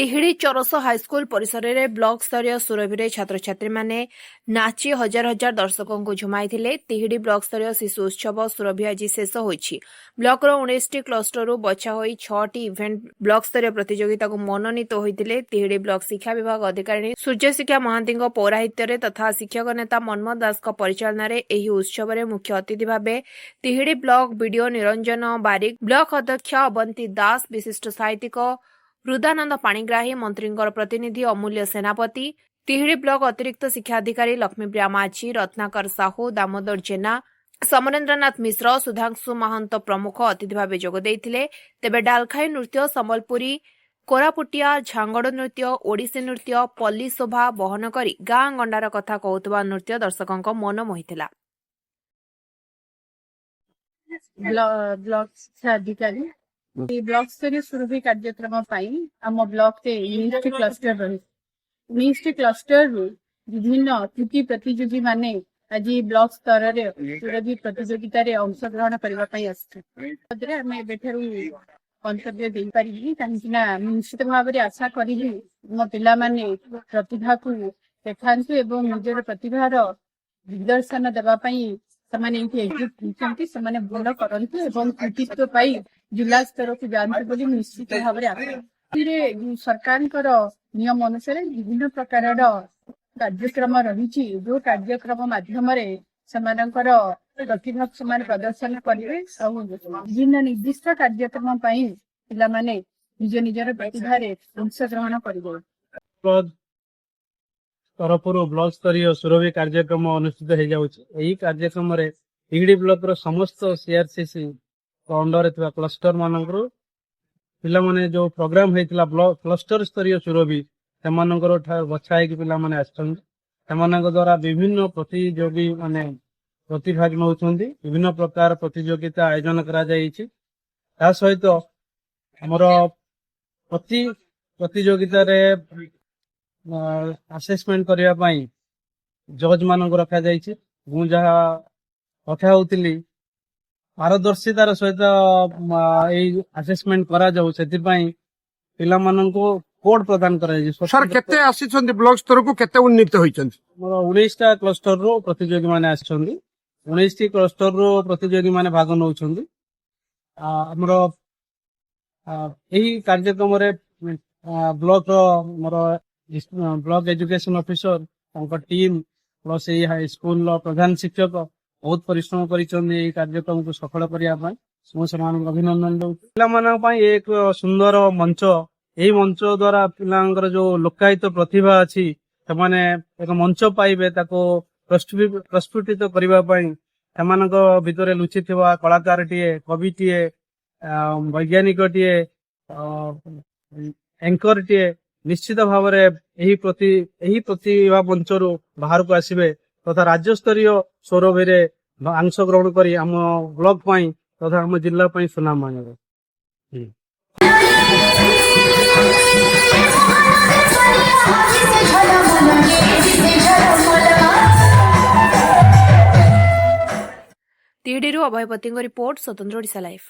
तिहिड़ी चरस हाईस्कल परिसर में ब्लॉक स्तरीय सुरभि छात्र छात्री माने नाची हजार हजार दर्शकों को झुमाई तिहिड़ी ब्लॉक स्तरीय शिशु उत्सव सुरभि आज शेष होईछि। ब्लॉक 19 क्लस्टर बछा होई 6 इवेंट ब्लॉक स्तरीय प्रतियोगिता को मनोनीत होते तिहिड़ी ब्लॉक शिक्षा विभाग अधिकारी सूर्य शिक्षा महांती पौराहित्य तथा शिक्षक नेता मनमोहन दास परिचालन में उत्सव में मुख्य अतिथि भाव तिहिड़ी ब्लॉक बीडीओ निरंजन बारिक, ब्लॉक अध्यक्ष अवंती दास, विशिष्ट साहित्यिक हृदानंद पाणिग्राही, मंत्री प्रतिनिधि अमूल्य सेनापति, तिहिड़ी ब्लॉक अतिरिक्त शिक्षा अधिकारी लक्ष्मीप्रिया माझी, रत्नाकर साहू, दामोदर जेना, समरेन्द्रनाथ मिश्र, सुधांशु महंत प्रमुख अतिथि भाव जोगदेइथिले। तेबे डालखाई नृत्य, संबलपुरी, कोरापुटिया, झांगड़ नृत्य, ओडिसी नृत्य, पल्ली शोभा बहन करी गाँ गंडार कथा कहूतबा नृत्य दर्शकों मन मोहिथिला। ब्लॉक शिक्षा अधिकारी ब्लॉक स्तरीय सुरभि कार्यक्रम आम ब्लॉक से 19 क्लस्टर रही 19 क्लस्टर विभिन्न कृति प्रतियोगी माने आज ब्लॉक स्तर सुरभि प्रतियोगिता अंशग्रहण करने मंतव्य दे पारि कहीं निश्चित भाव में आशा करी मो पिला माने प्रतिभा को देखांतु एवं निजर प्रतिभार दिग्दर्शन देवाई से भल करतु एवं कृतित्व पाई जिला स्तर को जातु बोली निश्चित भाव में सरकार नियम अनुसार विभिन्न प्रकार कार्यक्रम रही जो कार्यक्रम माध्यम प्रतिभा से प्रदर्शन करेंगे विभिन्न निर्दिष्ट कार्यक्रम पिला निज निजर प्रतिभार अंशग्रहण करेंगे। तरफ ब्लॉक स्तरीय सुरभि कार्यक्रम अनुष्ठित हो जाऊँगी। कार्यक्रम तिहिड़ी ब्लॉक समस्त सीआरसीसी अंडर क्लस्टर मान पिला माने जो प्रोग्राम होता ब्लॉक क्लस्टर स्तरीय सुरभि से बछा हो द्वारा विभिन्न प्रतियोगी माने प्रतिभाग नौ विभिन्न प्रकार प्रतियोगिता आयोजन करा सहित आमर प्रति प्रतियोगिता असेसमेंट करने जज मान रखा जहाँ कथा होती पारदर्शितार सहित असेसमेंट करा जाऊ से पिला माननको कोड प्रदान करा सर केते आसीछन्ति ब्लॉक स्तर को केते उन्नीत होइछन्ति मोर 19टा क्लस्टर रो प्रतियोगी माने आछन्ति 19टी क्लस्टर रो प्रतियोगी माने भाग नउछन्ति। हमरो एही कार्यक्रम रे ब्लॉक रो मोर block education officer team plus high school प्रधान शिक्षक बहुत परिश्रम करी कार्यक्रम को सफल करने अभिनंदन दौ। पिला एक सुंदर मंच यही मंच द्वारा पिलांकर जो लोकायित प्रतिभा अच्छी से एक मंच पाइबे प्रस्फुटित करने भितर लुचि कलाकार टीए कवि टीए वैज्ञानिक टीए एंकर टीए निश्चित भाव में प्रतिभा मंचर बाहर को आसवे तथा राज्य स्तरीय सौरभि अंशग्रहण कर आम ब्लॉक तथा आम जिला सुनाम आने तिहिड़ी अभयपति रिपोर्ट स्वतंत्र ओडिशा लाइव।